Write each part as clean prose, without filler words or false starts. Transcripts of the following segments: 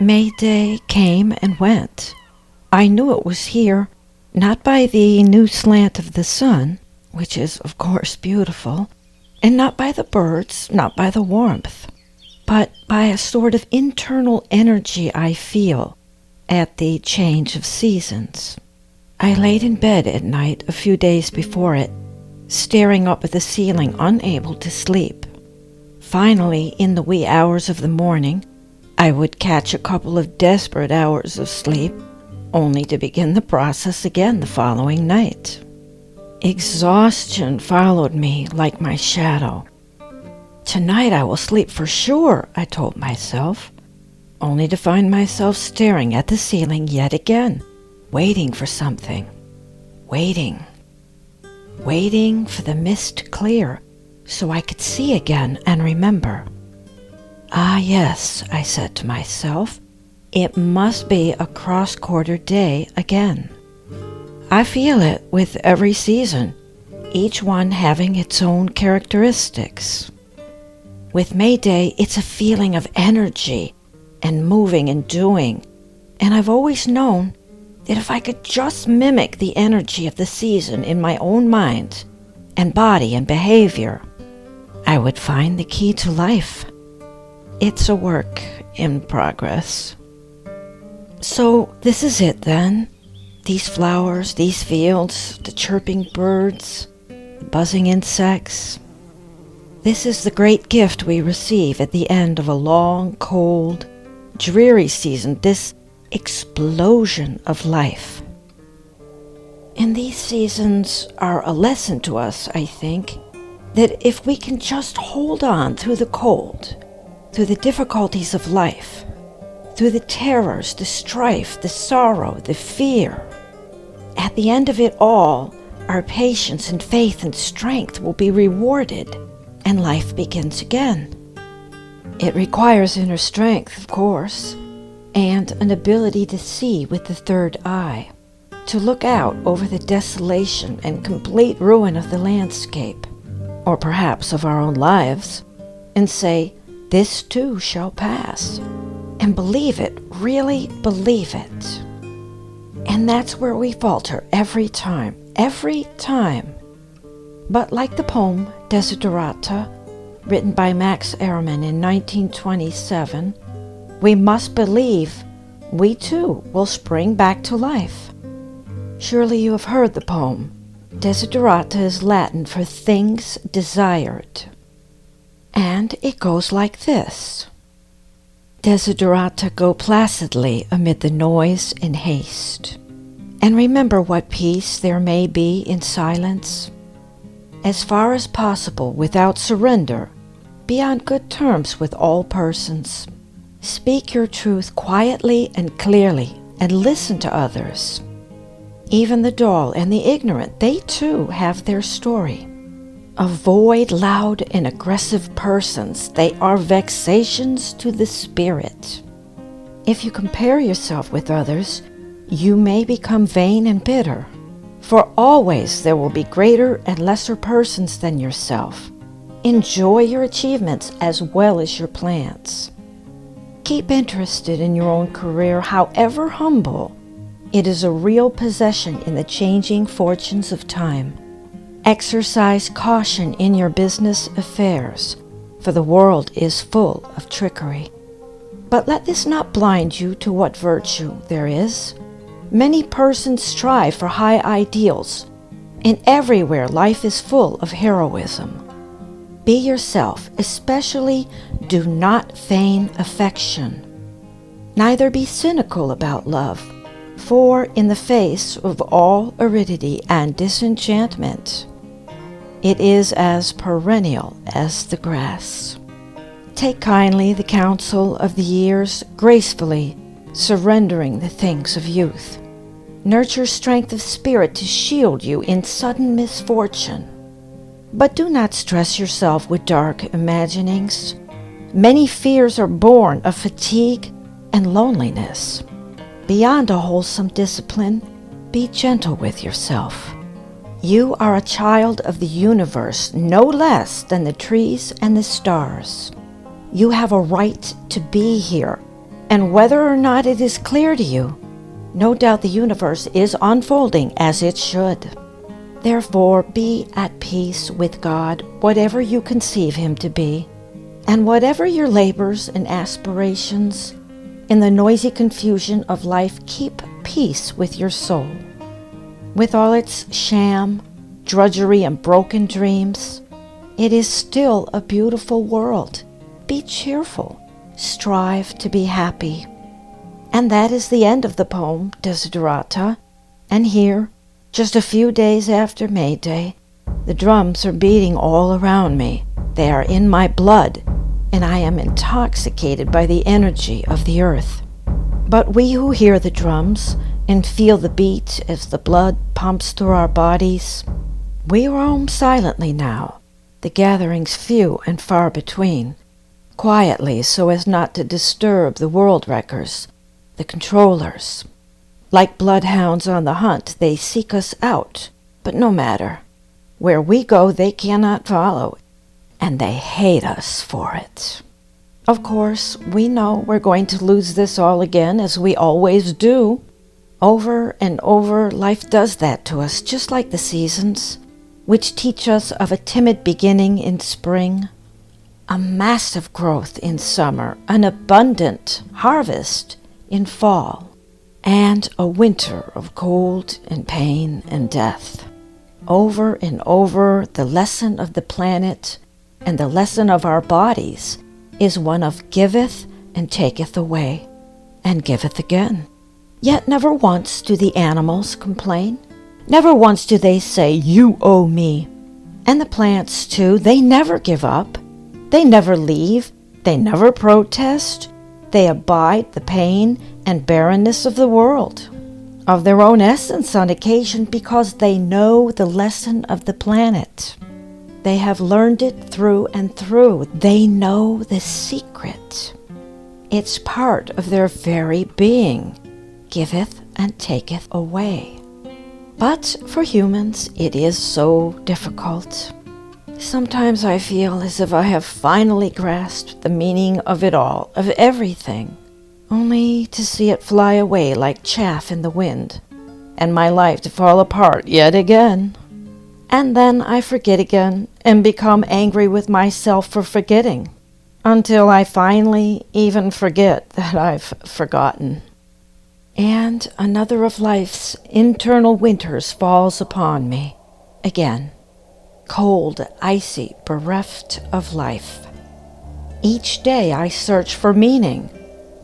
May Day came and went. I knew it was here, not by the new slant of the sun, which is, of course, beautiful, and not by the birds, not by the warmth, but by a sort of internal energy I feel at the change of seasons. I laid in bed at night a few days before it, staring up at the ceiling, unable to sleep. Finally, in the wee hours of the morning, I would catch a couple of desperate hours of sleep, only to begin the process again the following night. Exhaustion followed me like my shadow. Tonight I will sleep for sure, I told myself, only to find myself staring at the ceiling yet again, waiting for something. Waiting for the mist to clear so I could see again and remember. Ah, yes, I said to myself, it must be a cross-quarter day again. I feel it with every season, each one having its own characteristics. With May Day, it's a feeling of energy and moving and doing, and I've always known that if I could just mimic the energy of the season in my own mind and body and behavior, I would find the key to life. It's a work in progress. So this is it then. These flowers, these fields, the chirping birds, the buzzing insects. This is the great gift we receive at the end of a long, cold, dreary season, this explosion of life. And these seasons are a lesson to us, I think, that if we can just hold on through the cold, through the difficulties of life, through the terrors, the strife, the sorrow, the fear, at the end of it all, our patience and faith and strength will be rewarded, and life begins again. It requires inner strength, of course, and an ability to see with the third eye, to look out over the desolation and complete ruin of the landscape, or perhaps of our own lives, and say, this too shall pass, and believe it, really believe it. And that's where we falter every time. But like the poem Desiderata, written by Max Ehrmann in 1927, we must believe we too will spring back to life. Surely you have heard the poem. Desiderata is Latin for things desired. And it goes like this. Desiderata go placidly amid the noise and haste, and remember what peace there may be in silence. As far as possible, without surrender, be on good terms with all persons. Speak your truth quietly and clearly, and listen to others. Even the dull and the ignorant, they too have their story. Avoid loud and aggressive persons. They are vexations to the spirit. If you compare yourself with others, you may become vain and bitter, for always there will be greater and lesser persons than yourself. Enjoy your achievements as well as your plans. Keep interested in your own career, however humble. It is a real possession in the changing fortunes of time. Exercise caution in your business affairs, for the world is full of trickery. But let this not blind you to what virtue there is. Many persons strive for high ideals, and everywhere life is full of heroism. Be yourself, especially do not feign affection. Neither be cynical about love, for in the face of all aridity and disenchantment, it is as perennial as the grass. Take kindly the counsel of the years, gracefully surrendering the things of youth. Nurture strength of spirit to shield you in sudden misfortune. But do not stress yourself with dark imaginings. Many fears are born of fatigue and loneliness. Beyond a wholesome discipline, be gentle with yourself. You are a child of the universe, no less than the trees and the stars. You have a right to be here, And whether or not it is clear to you, no doubt the universe is unfolding as it should. Therefore, be at peace with God, whatever you conceive Him to be, and whatever your labors and aspirations. In the noisy confusion of life, keep peace with your soul. With all its sham, drudgery, and broken dreams, it is still a beautiful world. Be cheerful. Strive to be happy. And that is the end of the poem, Desiderata. And here, just a few days after May Day, the drums are beating all around me. They are in my blood, and I am intoxicated by the energy of the earth. But we who hear the drums and feel the beat as the blood pumps through our bodies, we roam silently now, the gatherings few and far between, quietly so as not to disturb the world wreckers, the controllers. Like bloodhounds on the hunt, they seek us out, but no matter. Where we go, they cannot follow, and they hate us for it. Of course, we know we're going to lose this all again, as we always do. Over and over, life does that to us, just like the seasons, which teach us of a timid beginning in spring, a massive growth in summer, an abundant harvest in fall, and a winter of cold and pain and death. Over and over, the lesson of the planet and the lesson of our bodies is one of giveth and taketh away, and giveth again. Yet never once do the animals complain. Never once do they say, "You owe me." And the plants, too, they never give up. They never leave. They never protest. They abide the pain and barrenness of the world, of their own essence on occasion, because they know the lesson of the planet. They have learned it through and through. They know the secret. It's part of their very being, giveth and taketh away. But for humans, it is so difficult. Sometimes I feel as if I have finally grasped the meaning of it all, of everything, only to see it fly away like chaff in the wind, and my life to fall apart yet again. And then I forget again and become angry with myself for forgetting, until I finally even forget that I've forgotten. And another of life's internal winters falls upon me again. Cold, icy, bereft of life. Each day I search for meaning,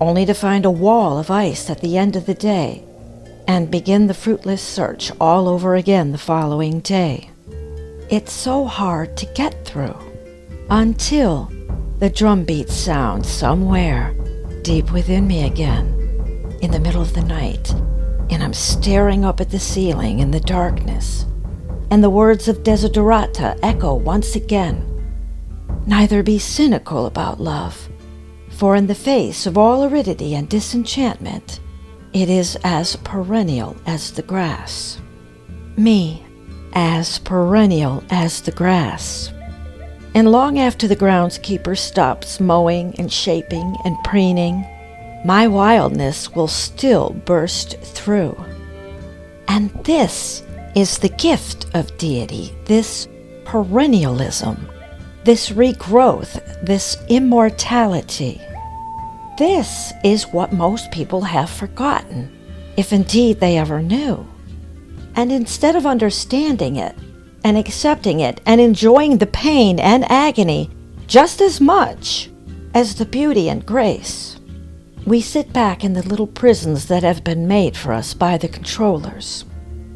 only to find a wall of ice at the end of the day, and begin the fruitless search all over again the following day. It's so hard to get through, until the drum beats sound somewhere deep within me again, in the middle of the night, and I'm staring up at the ceiling in the darkness, and the words of Desiderata echo once again. Neither be cynical about love, for in the face of all aridity and disenchantment, it is as perennial as the grass. Me, as perennial as the grass. And long after the groundskeeper stops mowing and shaping and preening, my wildness will still burst through. And this is the gift of deity, this perennialism, this regrowth, this immortality. This is what most people have forgotten, if indeed they ever knew. And instead of understanding it, and accepting it, and enjoying the pain and agony just as much as the beauty and grace, we sit back in the little prisons that have been made for us by the controllers,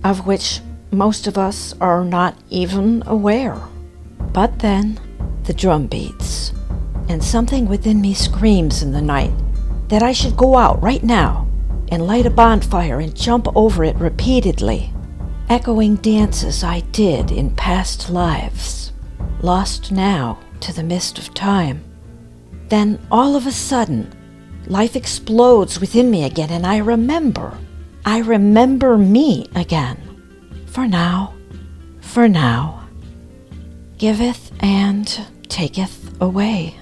of which most of us are not even aware. But then the drum beats, and something within me screams in the night that I should go out right now and light a bonfire and jump over it repeatedly, echoing dances I did in past lives, lost now to the mist of time. Then all of a sudden, life explodes within me again, and I remember me again. For now, giveth and taketh away.